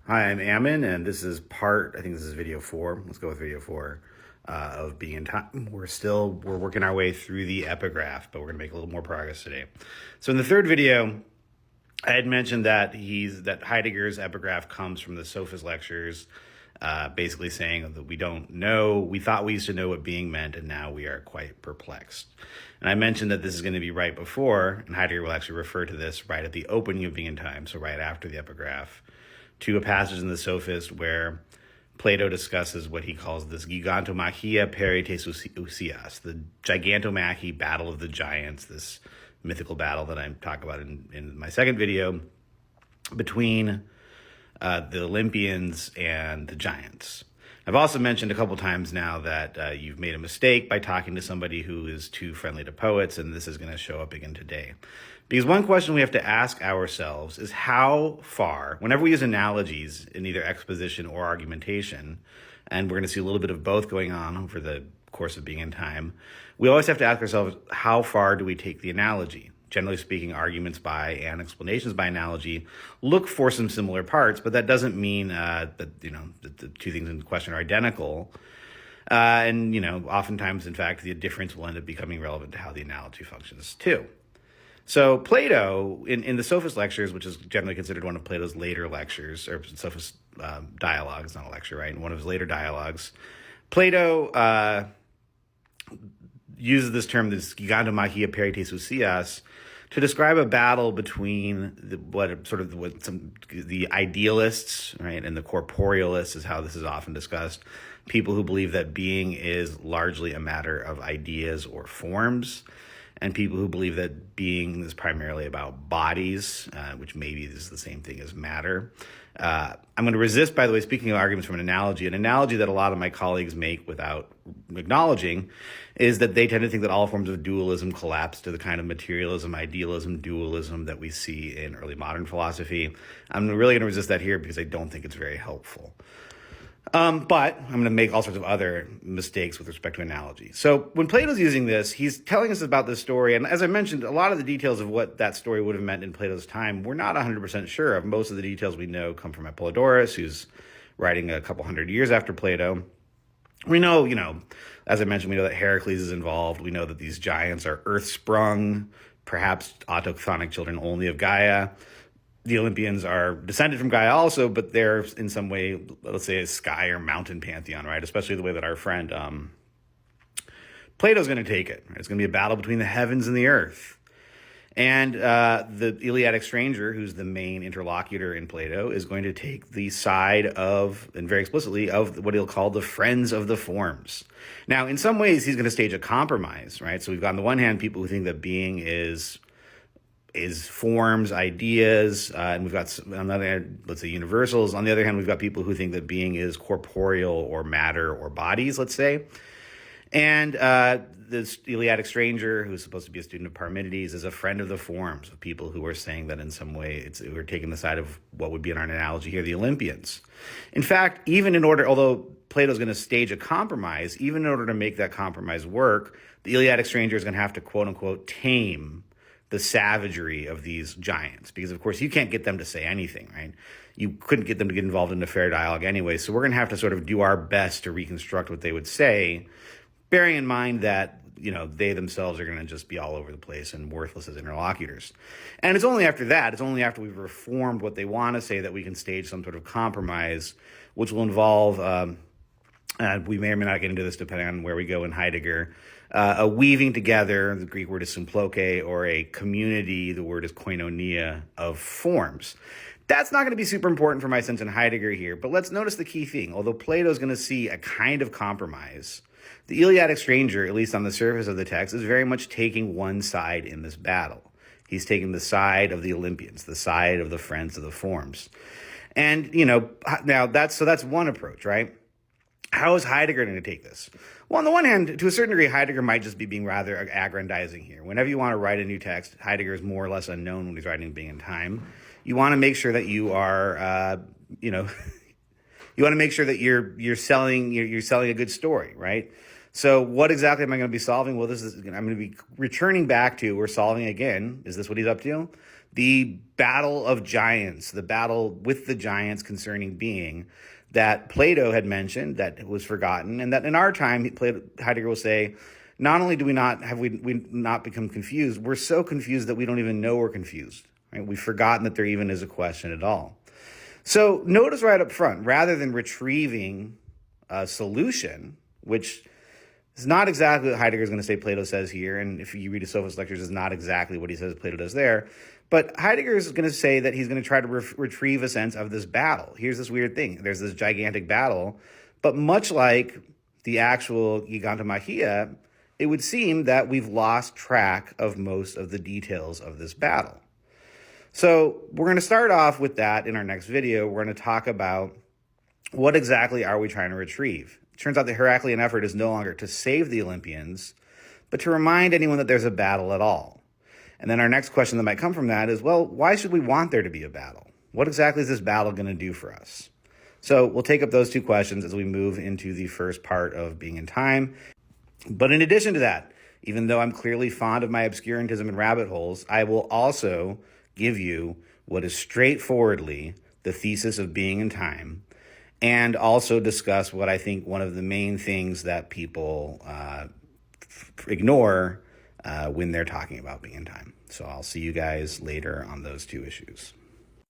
Hi, I'm Ammon, and this is I think this is video 4. Let's go with video 4 of Being in Time. We're working our way through the epigraph, but we're going to make a little more progress today. So in the third video, I had mentioned that Heidegger's epigraph comes from the Sophist lectures, basically saying that we don't know, we thought we used to know what being meant, and now we are quite perplexed. And I mentioned that this is going to be right before, and Heidegger will actually refer to this right at the opening of Being in Time, so right after the epigraph, to a passage in the Sophist where Plato discusses what he calls this gigantomachy perites ousias, the gigantomachy battle of the giants, this mythical battle that I talk about in my second video between the Olympians and the giants. I've also mentioned a couple times now that you've made a mistake by talking to somebody who is too friendly to poets, and this is going to show up again today. Because one question we have to ask ourselves is how far, whenever we use analogies in either exposition or argumentation, and we're going to see a little bit of both going on over the course of Being in Time, we always have to ask ourselves, how far do we take the analogy? Generally speaking, arguments by and explanations by analogy look for some similar parts, but that doesn't mean that the two things in question are identical. And oftentimes, in fact, the difference will end up becoming relevant to how the analogy functions too. So Plato, in the Sophist lectures, which is generally considered one of Plato's later lectures, or Sophist dialogues, not a lecture, right? In one of his later dialogues, Plato uses this term, this gigantomachy perites ousias, to describe a battle between the idealists, right, and the corporealists, is how this is often discussed. People who believe that being is largely a matter of ideas or forms, and people who believe that being is primarily about bodies, which maybe is the same thing as matter. I'm going to resist, by the way, speaking of arguments from an analogy that a lot of my colleagues make without acknowledging is that they tend to think that all forms of dualism collapse to the kind of materialism, idealism, dualism that we see in early modern philosophy. I'm really going to resist that here because I don't think it's very helpful. But I'm going to make all sorts of other mistakes with respect to analogy. So when Plato's using this, he's telling us about this story. And as I mentioned, a lot of the details of what that story would have meant in Plato's time, we're not 100% sure of. Most of the details we know come from Apollodorus, who's writing a couple hundred years after Plato. We know, as I mentioned, we know that Heracles is involved. We know that these giants are earth-sprung, perhaps autochthonic children only of Gaia. The Olympians are descended from Gaia also, but they're in some way, let's say, a sky or mountain pantheon, right? Especially the way that our friend Plato's going to take it. Right? It's going to be a battle between the heavens and the earth. And the Eleatic stranger, who's the main interlocutor in Plato, is going to take the side of, and very explicitly, of what he'll call the friends of the forms. Now, in some ways, he's going to stage a compromise, right? So we've got on the one hand people who think that being is forms, ideas, and we've got, on the other hand, let's say universals. On the other hand, we've got people who think that being is corporeal or matter or bodies, let's say. And this Eleatic stranger, who's supposed to be a student of Parmenides, is a friend of the forms, of people who are saying that in some way we're taking the side of what would be in our analogy here, the Olympians. In fact, although Plato's going to stage a compromise, even in order to make that compromise work, the Eleatic stranger is going to have to, quote unquote, tame the savagery of these giants, because of course you can't get them to say anything, right? You couldn't get them to get involved in a fair dialogue anyway, so we're going to have to sort of do our best to reconstruct what they would say, bearing in mind that they themselves are going to just be all over the place and worthless as interlocutors. And it's only after we've reformed what they want to say that we can stage some sort of compromise, which will involve, we may or may not get into this depending on where we go in Heidegger, a weaving together, the Greek word is symploke, or a community, the word is koinonia, of forms. That's not going to be super important for my sense in Heidegger here, but let's notice the key thing. Although Plato is going to see a kind of compromise, the Eleatic stranger, at least on the surface of the text, is very much taking one side in this battle. He's taking the side of the Olympians, the side of the friends of the forms. And, now that's one approach, right? How is Heidegger going to take this? Well, on the one hand, to a certain degree, Heidegger might just be being rather aggrandizing here. Whenever you want to write a new text, Heidegger is more or less unknown when he's writing Being in Time. You want to make sure that you are, you want to make sure that you're selling a good story, right? So what exactly am I going to be solving? Well, I'm going to be returning back to, or solving again, is this what he's up to? the battle of giants, the battle with the giants concerning being that Plato had mentioned that was forgotten, and that in our time, Heidegger will say, not only do we not become confused, we're so confused that we don't even know we're confused. Right? We've forgotten that there even is a question at all. So notice right up front, rather than retrieving a solution, which is not exactly what Heidegger is going to say Plato says here, and if you read his Sophist lectures, is not exactly what he says Plato does there. But Heidegger is going to say that he's going to try to retrieve a sense of this battle. Here's this weird thing. There's this gigantic battle, but much like the actual gigantomachy, it would seem that we've lost track of most of the details of this battle. So we're going to start off with that in our next video. We're going to talk about what exactly are we trying to retrieve. It turns out the Heraclean effort is no longer to save the Olympians, but to remind anyone that there's a battle at all. And then our next question that might come from that is, well, why should we want there to be a battle? What exactly is this battle going to do for us? So we'll take up those two questions as we move into the first part of Being in Time. But in addition to that, even though I'm clearly fond of my obscurantism and rabbit holes, I will also give you what is straightforwardly the thesis of Being in Time, and also discuss what I think one of the main things that people ignore when they're talking about Being in Time. So I'll see you guys later on those two issues.